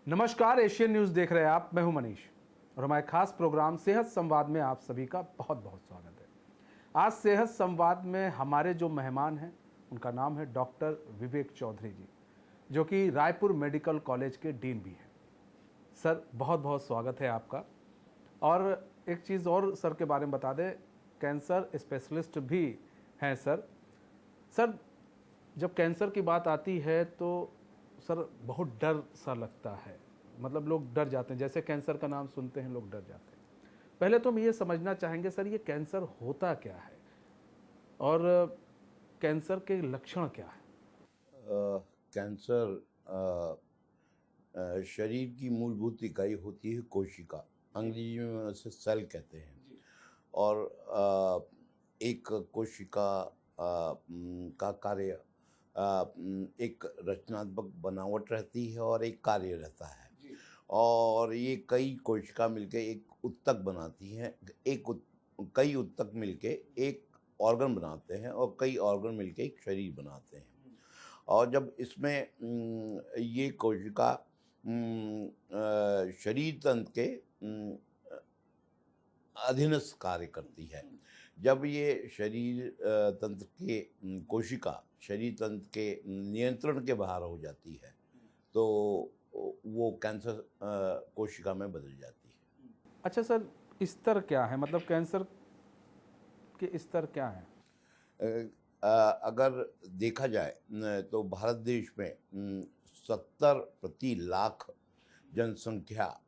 नमस्कार, Asian news देख रहे हैं आप। मैं हूं मनीष और हमारे खास प्रोग्राम सेहत संवाद में आप सभी का बहुत बहुत स्वागत है। आज सेहत संवाद में हमारे जो मेहमान हैं उनका नाम है डॉक्टर विवेक चौधरी जी, जो कि रायपुर मेडिकल कॉलेज के डीन भी हैं। सर, बहुत बहुत स्वागत है आपका। और एक चीज़ और सर के बारे में बता दें, कैंसर स्पेशलिस्ट भी हैं सर। सर, जब कैंसर की बात आती है तो सर बहुत डर सा लगता है, मतलब लोग डर जाते हैं। जैसे कैंसर का नाम सुनते हैं लोग डर जाते हैं। पहले तो हम ये समझना चाहेंगे सर, ये कैंसर होता क्या है और कैंसर के लक्षण क्या है? कैंसर शरीर की मूलभूत इकाई होती है कोशिका, अंग्रेजी में उसे सेल कहते हैं। और एक कोशिका का कार्य एक रचनात्मक बनावट रहती है और एक कार्य रहता है। और ये कई कोशिका मिलके एक उत्तक बनाती हैं। कई उत्तक मिलके एक ऑर्गन बनाते हैं और कई ऑर्गन मिलके एक शरीर बनाते हैं। और जब इसमें ये कोशिका शरीर तंत्र के अधीनस्थ कार्य करती है। जब ये शरीर तंत्र के कोशिका शरीर तंत्र के नियंत्रण के बाहर हो जाती है तो वो कैंसर कोशिका में बदल जाती है। अच्छा सर, स्तर क्या है, मतलब कैंसर के स्तर क्या हैं? अगर देखा जाए तो भारत देश में 70 प्रति लाख जनसंख्या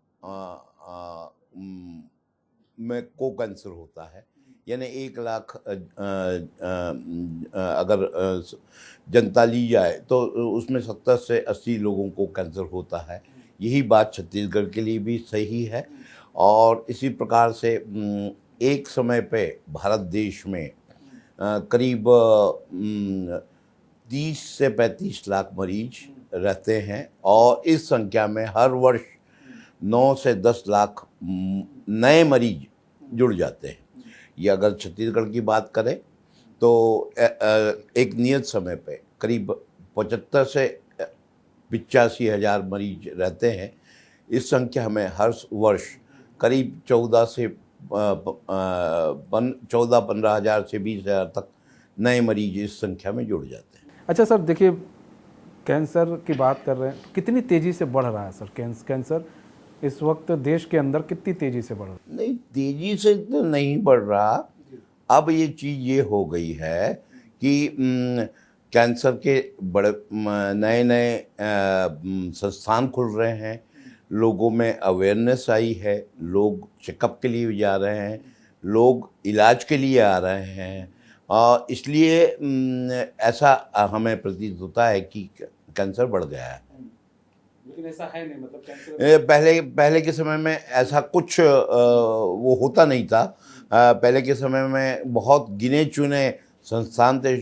में को कैंसर होता है। यानी 1 लाख अगर जनता ली जाए तो उसमें 70 से 80 लोगों को कैंसर होता है। यही बात छत्तीसगढ़ के लिए भी सही है। और इसी प्रकार से एक समय पे भारत देश में करीब 30 से 35 लाख मरीज रहते हैं और इस संख्या में हर वर्ष 9 से 10 लाख नए मरीज जुड़ जाते हैं। ये अगर छत्तीसगढ़ की बात करें तो एक नियत समय पे करीब 75 से 85 हज़ार मरीज रहते हैं। इस संख्या में हर वर्ष करीब 14-15 हज़ार से 20 हज़ार तक नए मरीज इस संख्या में जुड़ जाते हैं। अच्छा सर, देखिए कैंसर की बात कर रहे हैं, कितनी तेज़ी से बढ़ रहा है सर कैंसर इस वक्त देश के अंदर कितनी तेज़ी से बढ़ रहा है? नहीं, तेजी से तो नहीं बढ़ रहा। अब ये चीज़ ये हो गई है कि कैंसर के बड़े नए नए संस्थान खुल रहे हैं। लोगों में अवेयरनेस आई है, लोग चेकअप के लिए जा रहे हैं, लोग इलाज के लिए आ रहे हैं। और इसलिए ऐसा हमें प्रतीत होता है कि कैंसर बढ़ गया है। लेकिन ऐसा है नहीं, मतलब कैंसर पहले के समय में ऐसा कुछ वो होता नहीं था। पहले के समय में बहुत गिने चुने संस्थान थे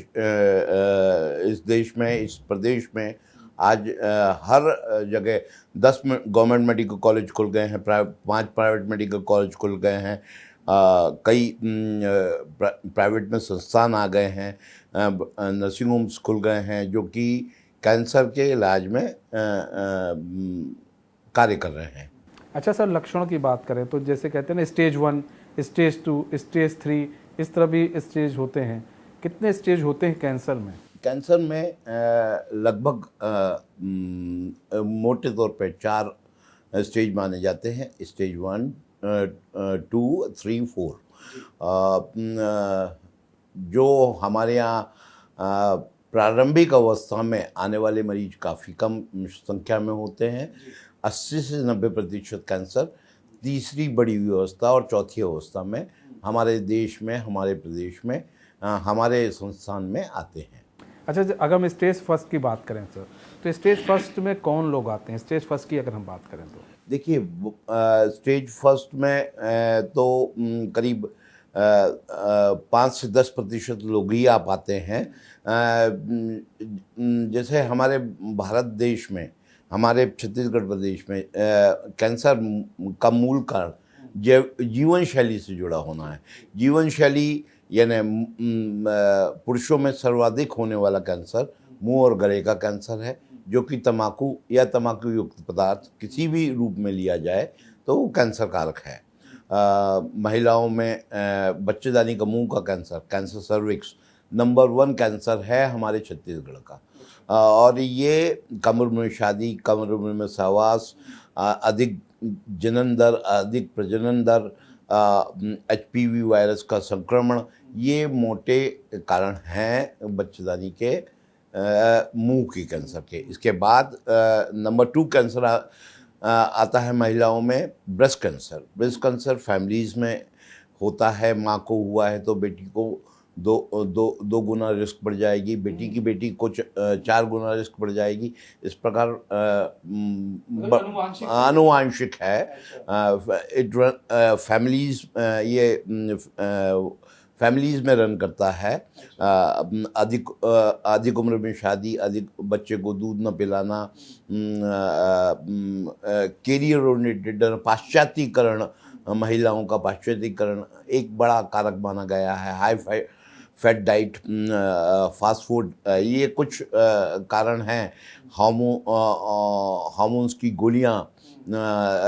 इस देश में, इस प्रदेश में। आज हर जगह 10 गवर्नमेंट मेडिकल कॉलेज खुल गए हैं, 5 प्राइवेट मेडिकल कॉलेज खुल गए हैं, कई प्राइवेट में संस्थान आ गए हैं, नर्सिंग होम्स खुल गए हैं जो कि कैंसर के इलाज में कार्य कर रहे हैं। अच्छा सर, लक्षण की बात करें तो जैसे कहते हैं ना, स्टेज 1, स्टेज 2, स्टेज 3, इस तरह भी स्टेज होते हैं। कितने स्टेज होते हैं कैंसर में? कैंसर में लगभग मोटे तौर पे 4 स्टेज माने जाते हैं। स्टेज 1, 2, 3, 4। जो हमारे यहाँ प्रारंभिक अवस्था में आने वाले मरीज काफ़ी कम संख्या में होते हैं। 80 से 90% कैंसर तीसरी बड़ी अवस्था और चौथी अवस्था में हमारे देश में, हमारे प्रदेश में, हमारे संस्थान में आते हैं। अच्छा, अगर हम स्टेज फर्स्ट की बात करें सर, तो स्टेज फर्स्ट में कौन लोग आते हैं? स्टेज फर्स्ट की अगर हम बात करें तो देखिए, स्टेज फर्स्ट में तो करीब 5 से 10% लोग ही आ पाते हैं। जैसे हमारे भारत देश में, हमारे छत्तीसगढ़ प्रदेश में कैंसर का मूल कारण जीवन शैली से जुड़ा होना है। जीवन शैली यानी पुरुषों में सर्वाधिक होने वाला कैंसर मुंह और गले का कैंसर है। जो कि तम्बाकू या तम्बाकू युक्त पदार्थ किसी भी रूप में लिया जाए तो वो कैंसर कारक है। महिलाओं में बच्चेदानी का मुंह का cancer, cancer cervix number 1 cancer है हमारे छत्तीसगढ़ का। और ये कम उम्र में शादी, कम उम्र में सहवास, अधिक जनन दर, अधिक प्रजनन दर, HPV वायरस का संक्रमण, ये मोटे कारण हैं बच्चेदानी के मुंह के कैंसर के। इसके बाद नंबर 2 कैंसर आता है महिलाओं में breast cancer. Breast cancer families में होता है, माँ को हुआ है तो बेटी को दो गुना रिस्क बढ़ जाएगी, बेटी को 4 गुना रिस्क बढ़ जाएगी। इस प्रकार आनुवांशिक है। फैमिलीज़ ये फैमिलीज़ में रन करता है। अधिक उम्र में शादी, अधिक बच्चे को दूध न पिलाना, कैरियर ओरिएंटेड पाश्चात्यकरण, महिलाओं का पाश्चात्यकरण एक बड़ा कारक माना गया है। High fat diet, fast food, ये कुछ कारण हैं। हार्मोन्स की गोलियां,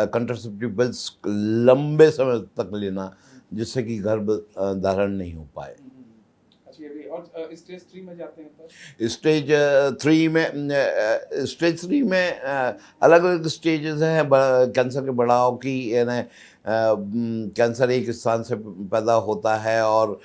कंट्रासेप्टिव पिल्स लंबे समय तक लेना जिससे कि गर्भ धारण नहीं हो पाए। अच्छा, ये भी। और स्टेज 3 में जाते हैं तो स्टेज 3 में अलग अलग स्टेजेस हैं कैंसर के बढ़ाव की। यानी कैंसर एक स्थान से पैदा होता है और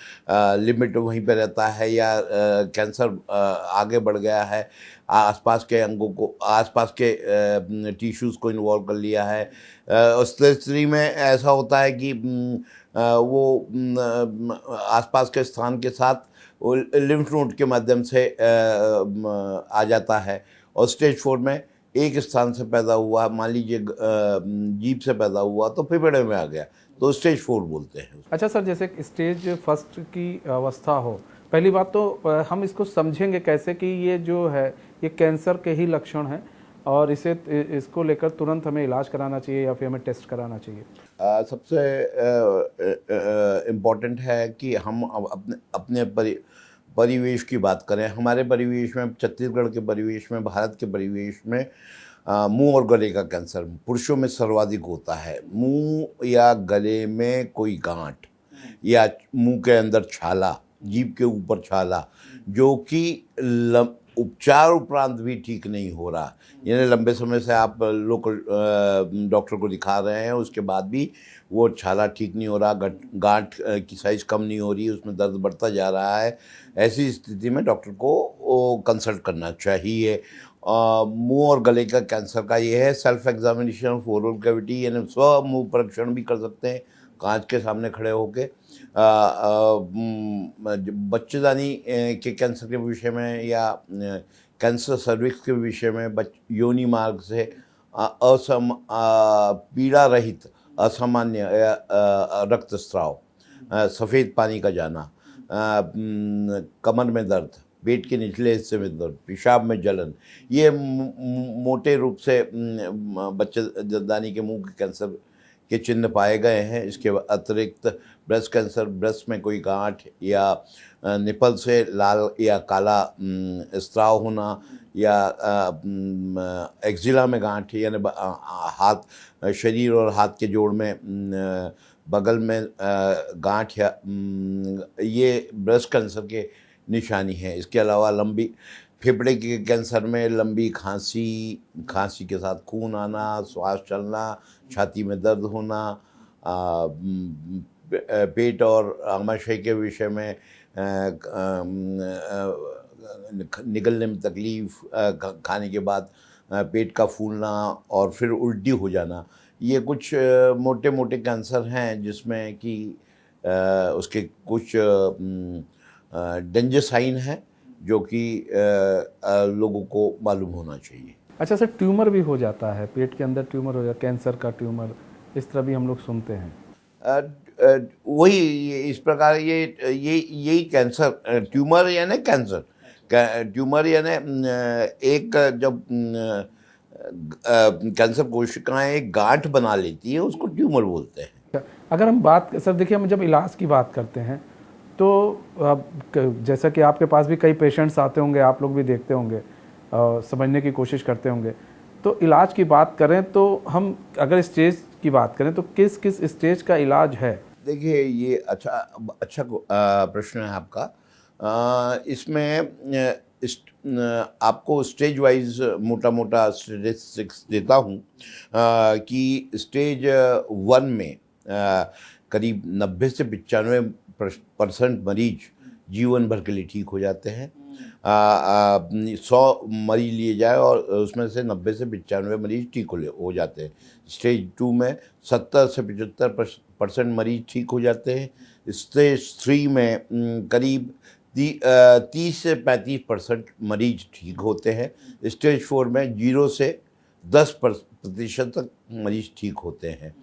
लिमिट वहीं पे रहता है, या कैंसर आगे बढ़ गया है, आसपास के अंगों को, आसपास के टिश्यूज़ को इन्वॉल्व कर लिया है। स्टेज 3 में ऐसा होता है कि वो आसपास के स्थान के साथ लिम्फ नोड के माध्यम से आ जाता है। और स्टेज 4 में एक स्थान से पैदा हुआ, मान लीजिए जीभ से पैदा हुआ तो फेफड़े में आ गया, तो स्टेज 4 बोलते हैं। अच्छा सर, जैसे स्टेज फर्स्ट की अवस्था हो, पहली बात तो हम इसको समझेंगे कैसे कि ये जो है ये कैंसर के ही लक्षण हैं और इसको लेकर तुरंत हमें इलाज कराना चाहिए या फिर हमें टेस्ट कराना चाहिए? सबसे इम्पोर्टेंट है कि हम अपने परिवेश की बात करें। हमारे परिवेश में, छत्तीसगढ़ के परिवेश में, भारत के परिवेश में मुंह और गले का कैंसर पुरुषों में सर्वाधिक होता है। मुंह या गले में कोई गांठ या मुंह के अंदर छाला, जीभ के ऊपर छाला, जो कि उपचार उपरांत भी ठीक नहीं हो रहा, यानी लंबे समय से आप लोकल डॉक्टर को दिखा रहे हैं, उसके बाद भी वो छाला ठीक नहीं हो रहा, गांठ की साइज़ कम नहीं हो रही, उसमें दर्द बढ़ता जा रहा है। ऐसी स्थिति में डॉक्टर को कंसल्ट करना चाहिए। मुंह और गले का कैंसर का ये है self examination of oral cavity, यानी स्व मुंह परीक्षण भी कर सकते हैं कांच के सामने खड़े होके। बच्चेदानी के कैंसर के विषय में या कैंसर सर्विक्स के विषय में योनि मार्ग से पीड़ा रहित असामान्य रक्तस्राव, सफ़ेद पानी का जाना, कमर में दर्द, पेट के निचले हिस्से में दर्द, पेशाब में जलन, ये मोटे रूप से बच्चेदानी के मुंह के कैंसर के चिन्ह पाए गए हैं। इसके अतिरिक्त ब्रेस्ट कैंसर, ब्रेस्ट में कोई गांठ या निपल से लाल या काला स्त्राव होना, या एक्जिला में गांठ, यानी हाथ, शरीर और हाथ के जोड़ में बगल में गांठ, या ये ब्रेस्ट कैंसर के निशानी है। इसके अलावा लंबी फेफड़े के कैंसर में लंबी खांसी के साथ खून आना, श्वास चलना, छाती में दर्द होना, पेट और आमाशय के विषय में निगलने में तकलीफ, खाने के बाद पेट का फूलना और फिर उल्टी हो जाना, ये कुछ मोटे मोटे कैंसर हैं जिसमें कि उसके कुछ डेंजर साइन हैं जो कि लोगों को मालूम होना चाहिए। अच्छा सर, ट्यूमर भी हो जाता है, पेट के अंदर ट्यूमर हो जाता है, कैंसर का ट्यूमर, इस तरह भी हम लोग सुनते हैं। वही इस प्रकार यही कैंसर, ट्यूमर यानी कैंसर, ट्यूमर यानी एक जब कैंसर कोशिकाएं एक गांठ बना लेती है उसको ट्यूमर बोलते हैं। अगर हम बात, सर देखिए, हम जब इलाज की बात करते हैं तो जैसा कि आपके पास भी कई पेशेंट्स आते होंगे, आप लोग भी देखते होंगे, समझने की कोशिश करते होंगे। तो इलाज की बात करें तो हम अगर स्टेज की बात करें तो किस किस स्टेज का इलाज है? देखिए, ये अच्छा अच्छा प्रश्न है आपका। इसमें आपको स्टेज वाइज मोटा मोटा स्टेटिस्टिक्स देता हूँ कि स्टेज 1 में करीब 90 से 95% मरीज जीवन भर के लिए ठीक हो जाते हैं। 100 मरीज लिए जाए और उसमें से 90 से 95 मरीज ठीक हो जाते हैं। स्टेज 2 में 70 से 75% मरीज ठीक हो जाते हैं। स्टेज 3 में करीब 30 से 35% मरीज ठीक होते हैं। स्टेज 4 में 0 से 10% तक मरीज ठीक होते हैं।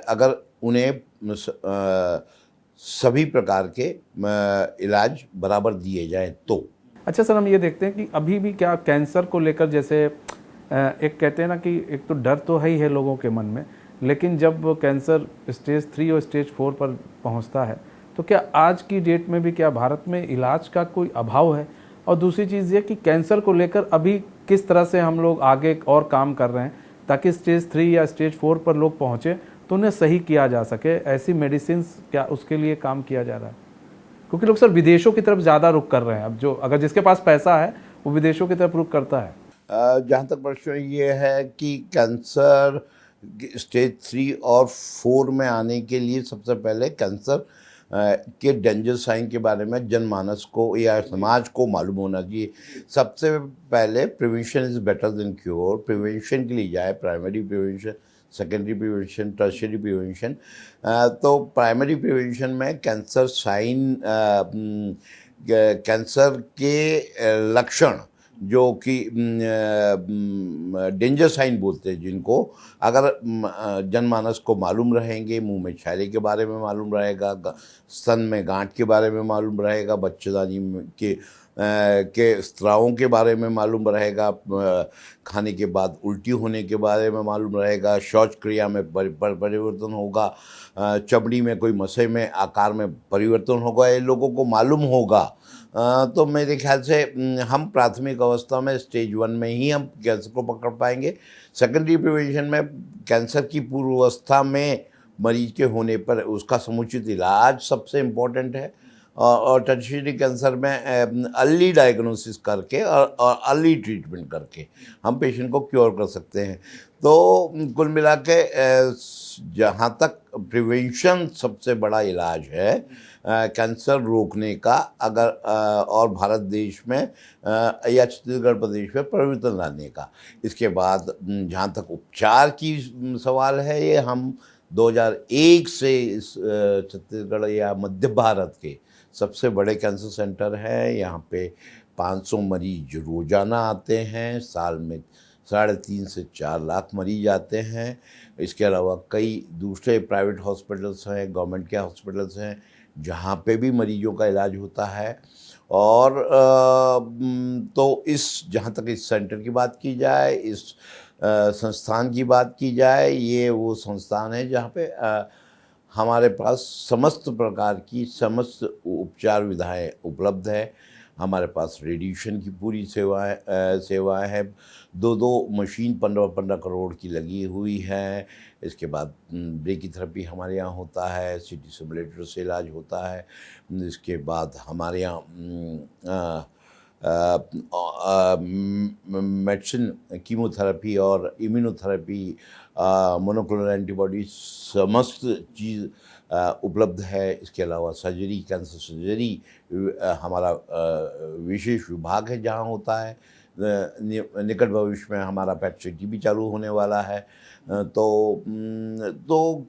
अगर उन्हें सभी प्रकार के इलाज बराबर दिए जाएं तो। अच्छा सर, हम ये देखते हैं कि अभी भी क्या कैंसर को लेकर जैसे एक कहते हैं ना कि एक तो डर तो है ही है लोगों के मन में, लेकिन जब कैंसर स्टेज 3 और स्टेज 4 पर पहुंचता है तो क्या आज की डेट में भी क्या भारत में इलाज का कोई अभाव है? और दूसरी चीज़ ये कि कैंसर को लेकर अभी किस तरह से हम लोग आगे और काम कर रहे हैं ताकि स्टेज 3 या स्टेज 4 पर लोग पहुँचे तो उन्हें सही किया जा सके? ऐसी मेडिसिन क्या उसके लिए काम किया जा रहा है? क्योंकि लोग सर विदेशों की तरफ ज़्यादा रुख कर रहे हैं। अब जो अगर जिसके पास पैसा है वो विदेशों की तरफ रुख करता है। जहाँ तक प्रश्न ये है कि कैंसर स्टेज 3 और 4 में आने के लिए सबसे पहले कैंसर के डेंजर साइन के बारे में जनमानस को या समाज को मालूम होना चाहिए। सबसे पहले prevention is better than cure. Prevention के लिए जाए, primary prevention, secondary prevention, tertiary prevention. तो प्राइमरी प्रिवेंशन में कैंसर साइन, कैंसर के लक्षण जो कि डेंजर साइन बोलते हैं जिनको, अगर जनमानस को मालूम रहेंगे, मुंह में छाले के बारे में मालूम रहेगा, स्तन में गांठ के बारे में मालूम रहेगा, बच्चेदानी के स्त्रावों के बारे में मालूम रहेगा, खाने के बाद उल्टी होने के बारे में मालूम रहेगा, शौच क्रिया में परिवर्तन होगा, चमड़ी में कोई मसे में आकार में परिवर्तन होगा, ये लोगों को मालूम होगा। तो मेरे ख्याल से हम प्राथमिक अवस्था में स्टेज 1 में ही हम कैंसर को पकड़ पाएंगे। सेकेंडरी प्रिवेंशन में कैंसर की पूर्वावस्था में मरीज के होने पर उसका समुचित इलाज सबसे इम्पोर्टेंट है। और टर्शियरी कैंसर में अर्ली डायग्नोसिस करके और अर्ली ट्रीटमेंट करके हम पेशेंट को क्योर कर सकते हैं। तो कुल मिला के जहाँ तक प्रिवेंशन सबसे बड़ा इलाज है कैंसर रोकने का, अगर और भारत देश में या छत्तीसगढ़ प्रदेश में परिवर्तन लाने का। इसके बाद जहाँ तक उपचार की सवाल है, ये हम 2001 से इस छत्तीसगढ़ या मध्य भारत के सबसे बड़े कैंसर सेंटर है। यहाँ पे 500 मरीज रोजाना आते हैं, साल में 3.5 से 4 लाख मरीज आते हैं। इसके अलावा कई दूसरे प्राइवेट हॉस्पिटल्स हैं, गवर्नमेंट के हॉस्पिटल्स हैं जहाँ पे भी मरीजों का इलाज होता है। और तो इस जहाँ तक इस सेंटर की बात की जाए, इस संस्थान की बात की जाए, ये वो संस्थान है जहाँ पे हमारे पास समस्त प्रकार की समस्त उपचार विधाएं उपलब्ध है। हमारे पास रेडिएशन की पूरी सेवाएं हैं। 2 मशीन 15 करोड़ की लगी हुई है। इसके बाद ब्रेकीथेरेपी हमारे यहाँ होता है, सीटी सिमुलेटर से इलाज होता है। इसके बाद हमारे यहाँ मेडिसिन, कीमोथेरेपी और इम्यूनोथेरेपी, मोनोक्लोनल एंटीबॉडी, समस्त चीज़ उपलब्ध है। इसके अलावा सर्जरी, कैंसर सर्जरी हमारा विशेष विभाग है जहाँ होता है। निकट भविष्य में हमारा पैट सिटी भी चालू होने वाला है। तो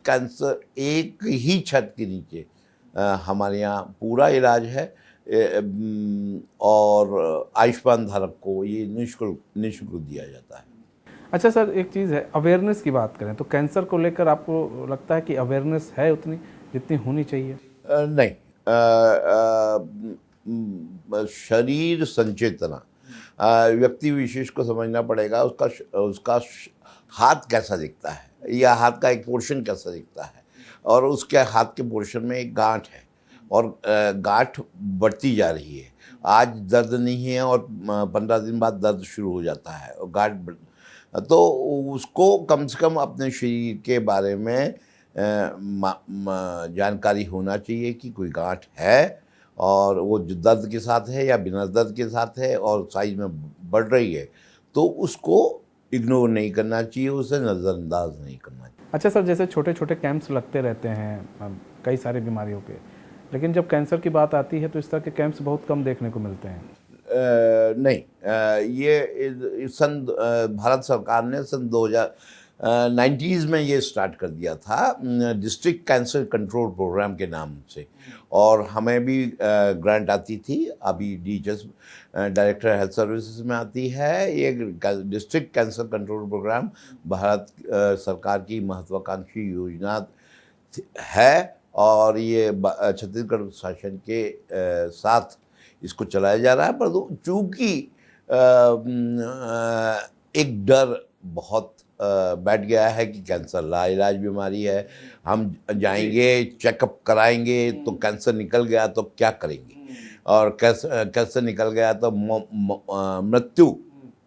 कैंसर एक ही छत के नीचे हमारे यहाँ पूरा इलाज है। और आयुष्मान धारक को ये निःशुल्क दिया जाता है। अच्छा सर, एक चीज़ है, अवेयरनेस की बात करें तो कैंसर को लेकर आपको लगता है कि अवेयरनेस है उतनी जितनी होनी चाहिए? नहीं, शरीर संचेतना व्यक्ति विशेष को समझना पड़ेगा। उसका हाथ कैसा दिखता है या हाथ का एक पोर्शन कैसा दिखता है, और उसके हाथ के पोर्शन में एक गांठ है और गांठ बढ़ती जा रही है आज दर्द नहीं है और 15 दिन बाद दर्द शुरू हो जाता है और गांठ तो उसको कम से कम अपने शरीर के बारे में जानकारी होना चाहिए कि कोई गांठ है और वो जो दर्द के साथ है या बिना दर्द के साथ है और साइज में बढ़ रही है, तो उसको इग्नोर नहीं करना चाहिए, उसे नज़रअंदाज नहीं करना चाहिए। अच्छा सर, जैसे छोटे छोटे कैंप्स लगते रहते हैं कई सारी बीमारियों के, लेकिन जब कैंसर की बात आती है तो इस तरह के कैंप्स बहुत कम देखने को मिलते हैं। नहीं, भारत सरकार ने सन 2090s में ये स्टार्ट कर दिया था डिस्ट्रिक्ट कैंसर कंट्रोल प्रोग्राम के नाम से, और हमें भी ग्रांट आती थी। अभी DHS डायरेक्टर हेल्थ सर्विसेज में आती है। ये district cancer control program Bharat सरकार की महत्वाकांक्षी योजना है और ये छत्तीसगढ़ शासन के साथ इसको चलाया जा रहा है। पर चूँकि एक डर बहुत बैठ गया है कि कैंसर लाइलाज बीमारी है, हम जाएंगे चेकअप कराएंगे तो कैंसर निकल गया तो क्या करेंगे, और कैंसर निकल गया तो मृत्यु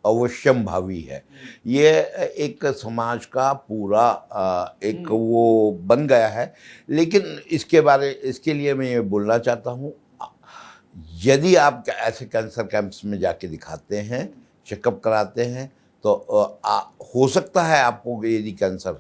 अवश्यम भावी है। ये एक समाज का पूरा एक वो बन गया है। लेकिन इसके लिए मैं ये बोलना चाहता हूँ, यदि आप ऐसे कैंसर कैंप्स में जाके दिखाते हैं, चेकअप कराते हैं, तो हो सकता है आपको यदि कैंसर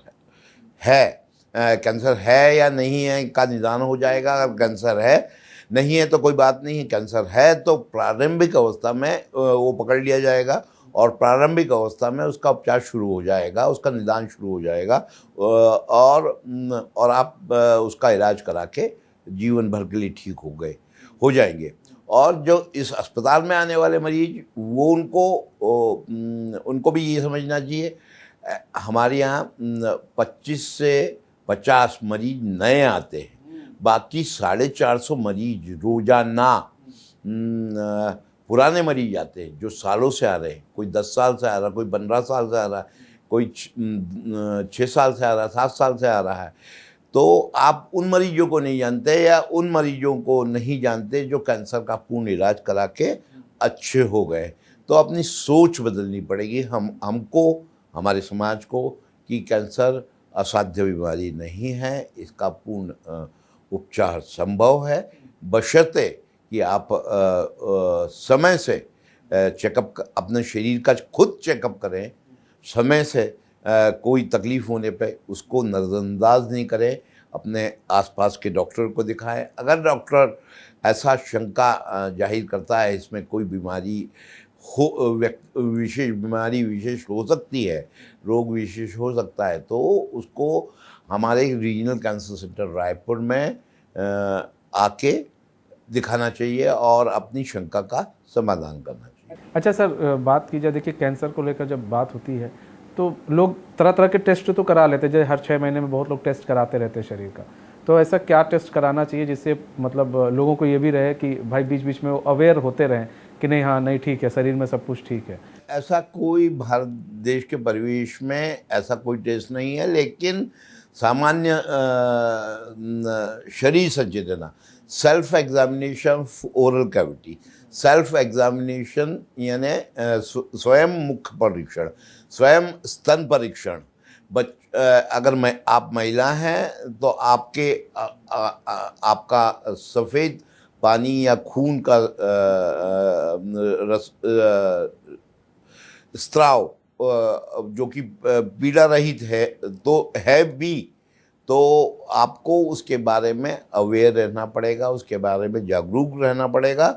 कैंसर है या नहीं है का निदान हो जाएगा। अगर कैंसर है नहीं है तो कोई बात नहीं है, कैंसर है तो प्रारंभिक अवस्था में वो पकड़ लिया जाएगा और प्रारंभिक अवस्था में उसका उपचार शुरू हो जाएगा, उसका निदान शुरू हो जाएगा और आप उसका इलाज करा के जीवन भर के लिए ठीक हो जाएंगे। और जो इस अस्पताल में आने वाले मरीज, वो उनको भी ये समझना चाहिए, हमारे यहाँ 25 से 50 मरीज नए आते हैं, बाकी 450 मरीज रोजाना पुराने मरीज आते हैं जो सालों से आ रहे हैं। कोई 10 साल से आ रहा है, कोई 15 साल से आ रहा है, कोई 6 साल से आ रहा है, 7 साल से आ रहा है। तो आप उन मरीजों को नहीं जानते या उन मरीजों को नहीं जानते जो कैंसर का पूर्ण इलाज करा के अच्छे हो गए। तो अपनी सोच बदलनी पड़ेगी हमको, हमारे समाज को, कि कैंसर असाध्य बीमारी नहीं है, इसका पूर्ण उपचार संभव है, बशर्ते कि आप समय से चेकअप, अपने शरीर का खुद चेकअप करें, समय से कोई तकलीफ़ होने पे उसको नज़रअंदाज नहीं करें, अपने आसपास के डॉक्टर को दिखाएं। अगर डॉक्टर ऐसा शंका जाहिर करता है इसमें कोई बीमारी विशेष हो सकती है, रोग विशेष हो सकता है, तो उसको हमारे रीजनल कैंसर सेंटर रायपुर में आके दिखाना चाहिए और अपनी शंका का समाधान करना चाहिए। अच्छा सर, बात की जाए, देखिए कैंसर को लेकर जब बात होती है तो लोग तरह तरह के टेस्ट तो करा लेते हैं, जैसे हर 6 महीने में बहुत लोग टेस्ट कराते रहते हैं शरीर का। तो ऐसा क्या टेस्ट कराना चाहिए जिससे मतलब लोगों को ये भी रहे कि भाई बीच बीच में वो अवेयर होते रहें कि नहीं, हाँ नहीं ठीक है, शरीर में सब कुछ ठीक है। ऐसा कोई भारत देश के परिवेश में ऐसा कोई टेस्ट नहीं है, लेकिन सामान्य शरीर संचेतना, self examination oral cavity, self examination यानी स्वयं मुख परीक्षण, स्वयं स्तन परीक्षण। अगर आप महिला हैं तो आपका सफ़ेद पानी या खून का स्त्राव जो कि पीड़ा रहित है तो है भी, तो आपको उसके बारे में अवेयर रहना पड़ेगा, उसके बारे में जागरूक रहना पड़ेगा।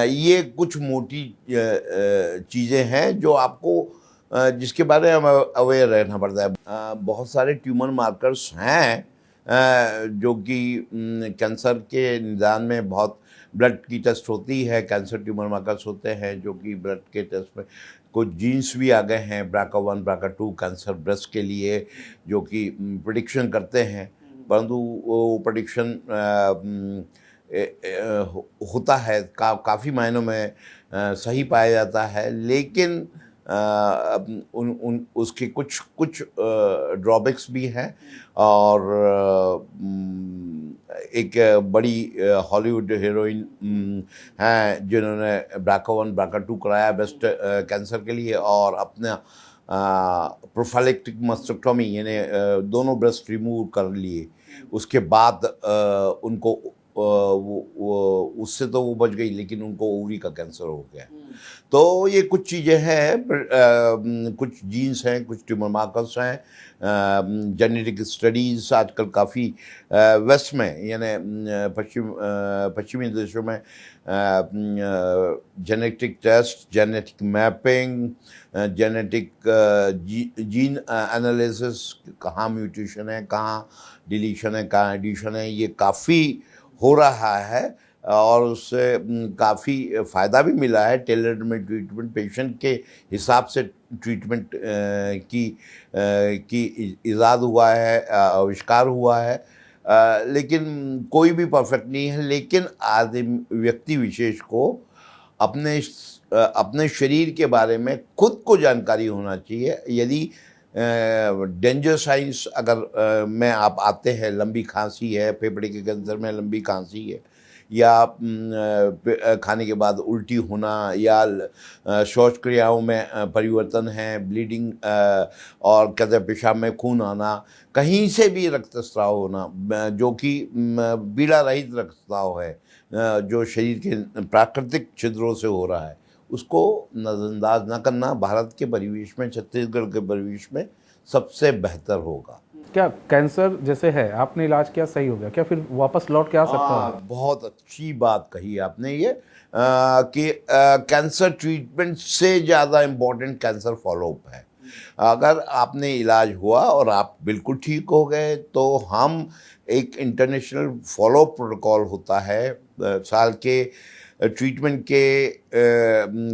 ये कुछ मोटी चीज़ें हैं जो आपको जिसके बारे में अवेयर रहना पड़ता है। बहुत सारे ट्यूमर मार्कर्स हैं जो कि कैंसर के निदान में बहुत, ब्लड की टेस्ट होती है, कैंसर ट्यूमर मार्कर्स होते हैं जो कि ब्लड के टेस्ट में कुछ जीन्स भी आ गए हैं, BRCA1 BRCA2 कैंसर ब्रेस्ट के लिए, जो कि प्रेडिक्शन करते हैं, परंतु वो प्रेडिक्शन होता है काफ़ी मायनों में सही पाया जाता है, लेकिन उसके कुछ कुछ ड्रॉबैक्स भी हैं। और एक बड़ी हॉलीवुड हीरोइन हैं जिन्होंने BRCA1 BRCA2 कराया ब्रेस्ट कैंसर के लिए, और अपना प्रोफाइलेक्टिक मस्टेक्टोमी यानी दोनों ब्रेस्ट रिमूव कर लिए। उसके बाद उनको उससे तो वो बच गई, लेकिन उनको ओवरी का कैंसर हो गया। तो ये कुछ चीज़ें हैं, कुछ जीन्स हैं, कुछ ट्यूमर मार्कर्स हैं। जेनेटिक स्टडीज़ आजकल काफ़ी वेस्ट में यानी पश्चिमी देशों में genetic test, genetic mapping, genetic gene analysis, कहाँ म्यूटेशन है, कहाँ डिलीशन है, कहाँ एडिशन है, ये काफ़ी हो रहा है। और उससे काफ़ी फ़ायदा भी मिला है। टेलर्ड में ट्रीटमेंट, पेशेंट के हिसाब से ट्रीटमेंट की इजाद हुआ है, आविष्कार हुआ है। लेकिन कोई भी परफेक्ट नहीं है। लेकिन आदमी, व्यक्ति विशेष को अपने शरीर के बारे में खुद को जानकारी होना चाहिए। यदि डेंजर साइंस अगर में आप आते हैं, लंबी खांसी है, फेफड़े के कैंसर में लंबी खांसी है, या खाने के बाद उल्टी होना, या शौच क्रियाओं में परिवर्तन है, ब्लीडिंग, और कहते हैं पेशाब में खून आना, कहीं से भी रक्तस्राव होना, जो कि बीड़ा रहित रक्तस्राव है, जो शरीर के प्राकृतिक छिद्रों से हो रहा है, उसको नज़रअंदाज ना करना भारत के परिवेश में, छत्तीसगढ़ के परिवेश में सबसे बेहतर होगा। क्या कैंसर जैसे है, आपने इलाज किया, सही हो गया, क्या फिर वापस लौट के आ सकता है? बहुत अच्छी बात कही आपने ये, कि कैंसर ट्रीटमेंट से ज़्यादा इम्पोर्टेंट कैंसर फॉलोअप है। अगर आपने इलाज हुआ और आप बिल्कुल ठीक हो गए, तो हम एक इंटरनेशनल फॉलोअप प्रोटोकॉल होता है, साल के ट्रीटमेंट के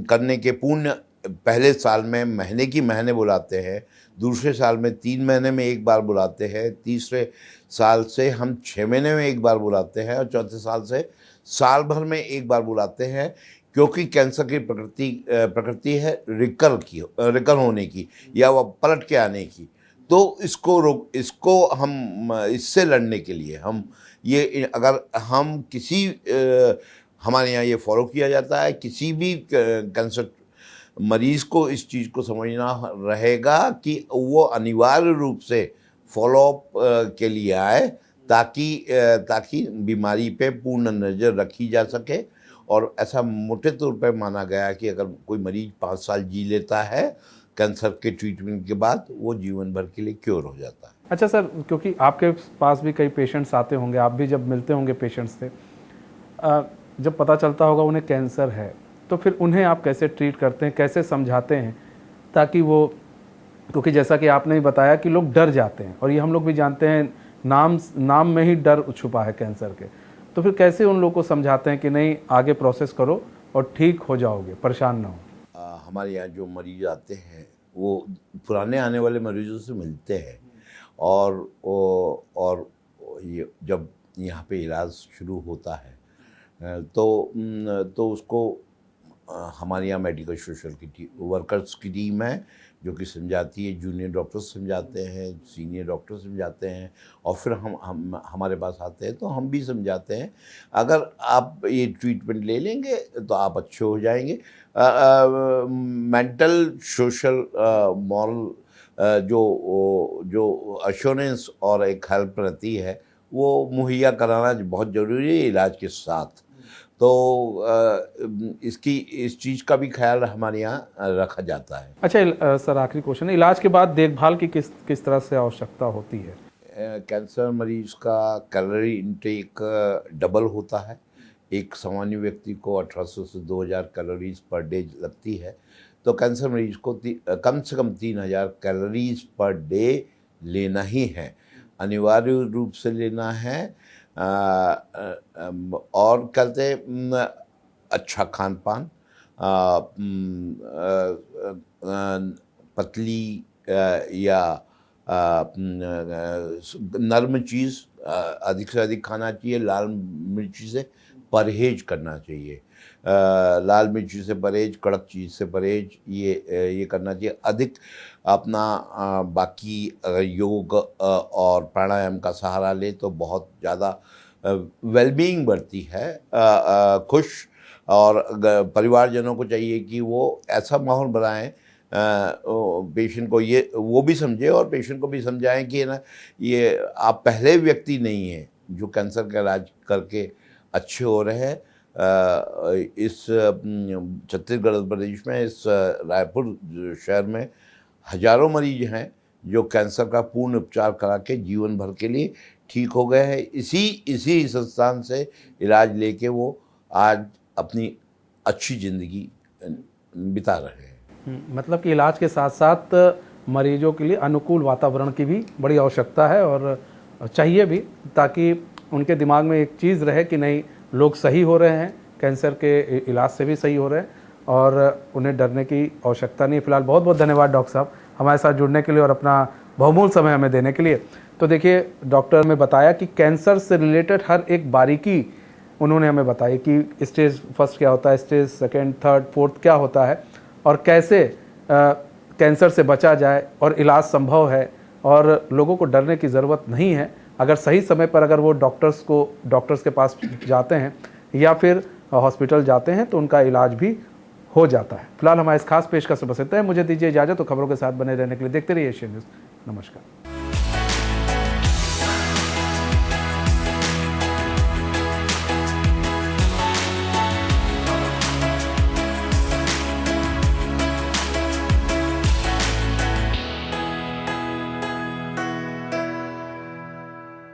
करने के पूर्ण पहले साल में महीने की महीने बुलाते हैं, दूसरे साल में 3 महीने में एक बार बुलाते हैं, तीसरे साल से हम 6 महीने में एक बार बुलाते हैं, और चौथे साल से साल भर में एक बार बुलाते हैं। क्योंकि कैंसर की प्रकृति है रिकर होने की, या वह पलट के आने की। तो इसको हम इससे लड़ने के लिए हम ये, अगर हम हमारे यहाँ ये फॉलो किया जाता है, किसी भी कैंसर मरीज को इस चीज़ को समझना रहेगा कि वो अनिवार्य रूप से फॉलोअप के लिए आए, ताकि बीमारी पे पूर्ण नज़र रखी जा सके। और ऐसा मोटे तौर पे माना गया कि अगर कोई मरीज 5 साल जी लेता है कैंसर के ट्रीटमेंट के बाद, वो जीवन भर के लिए क्योर हो जाता है। अच्छा सर, क्योंकि आपके पास भी कई पेशेंट्स आते होंगे, आप भी जब मिलते होंगे पेशेंट्स से, जब पता चलता होगा उन्हें कैंसर है, तो फिर उन्हें आप कैसे ट्रीट करते हैं, कैसे समझाते हैं, ताकि वो, क्योंकि जैसा कि आपने ही बताया कि लोग डर जाते हैं, और ये हम लोग भी जानते हैं, नाम में ही डर छुपा है कैंसर के। तो फिर कैसे उन लोगों को समझाते हैं कि नहीं, आगे प्रोसेस करो और ठीक हो जाओगे, परेशान ना हो? हमारे यहाँ जो मरीज आते हैं, वो पुराने आने वाले मरीजों से मिलते हैं, और ये जब यहाँ पे इलाज शुरू होता है, तो उसको हमारे यहाँ मेडिकल सोशल की वर्कर्स की टीम है जो कि समझाती है, जूनियर डॉक्टर्स समझाते हैं, सीनियर डॉक्टर समझाते हैं, और फिर हम हमारे पास आते हैं तो हम भी समझाते हैं। अगर आप ये ट्रीटमेंट ले लेंगे तो आप अच्छे हो जाएंगे। मेंटल, सोशल, मॉरल जो अश्योरेंस और एक हेल्प रहती है, वो मुहैया कराना बहुत ज़रूरी है इलाज के साथ। तो इस चीज़ का भी ख्याल हमारे यहाँ रखा जाता है। अच्छा सर, आखिरी क्वेश्चन, इलाज के बाद देखभाल की किस तरह से आवश्यकता होती है? कैंसर मरीज का कैलोरी इंटेक डबल होता है। एक सामान्य व्यक्ति को 1800 से 2000 कैलोरीज पर डे लगती है, तो कैंसर मरीज को कम से कम 3000 कैलोरीज पर डे लेना ही है, अनिवार्य रूप से लेना है। और कहते अच्छा खान पान, पतली या नर्म चीज़ अधिक से अधिक खाना चाहिए, लाल मिर्ची से परहेज करना चाहिए। लाल मिर्ची से परहेज, कड़क चीज़ से परहेज, ये करना चाहिए। अधिक अपना बाकी अगर योग और प्राणायाम का सहारा ले तो बहुत ज़्यादा वेलबीइंग बढ़ती है। खुश और परिवारजनों को चाहिए कि वो ऐसा माहौल बनाएं, पेशेंट को ये वो भी समझे और पेशेंट को भी समझाएं कि ना, ये आप पहले व्यक्ति नहीं हैं जो कैंसर का इलाज करके अच्छे हो रहे हैं। इस छत्तीसगढ़ प्रदेश में, इस रायपुर शहर में हजारों मरीज हैं जो कैंसर का पूर्ण उपचार करा के जीवन भर के लिए ठीक हो गए हैं। इसी संस्थान से इलाज लेके वो आज अपनी अच्छी ज़िंदगी बिता रहे हैं। मतलब कि इलाज के साथ साथ मरीजों के लिए अनुकूल वातावरण की भी बड़ी आवश्यकता है और चाहिए भी, ताकि उनके दिमाग में एक चीज़ रहे कि नहीं, लोग सही हो रहे हैं, कैंसर के इलाज से भी सही हो रहे हैं और उन्हें डरने की आवश्यकता नहीं। फिलहाल बहुत बहुत धन्यवाद डॉक्टर साहब हमारे साथ जुड़ने के लिए और अपना बहुमूल्य समय हमें देने के लिए। तो देखिए, डॉक्टर ने बताया कि कैंसर से रिलेटेड हर एक बारीकी उन्होंने हमें बताई कि स्टेज फर्स्ट क्या होता है, स्टेज सेकेंड, थर्ड, फोर्थ क्या होता है और कैसे कैंसर से बचा जाए और इलाज संभव है और लोगों को डरने की ज़रूरत नहीं है। अगर सही समय पर अगर वो डॉक्टर्स के पास जाते हैं या फिर हॉस्पिटल जाते हैं तो उनका इलाज भी हो जाता है। फिलहाल हमारे इस खास पेशकश से बस इतना है। मुझे दीजिए इजाज़त। तो खबरों के साथ बने रहने के लिए देखते रहिए एशियन न्यूज़। नमस्कार।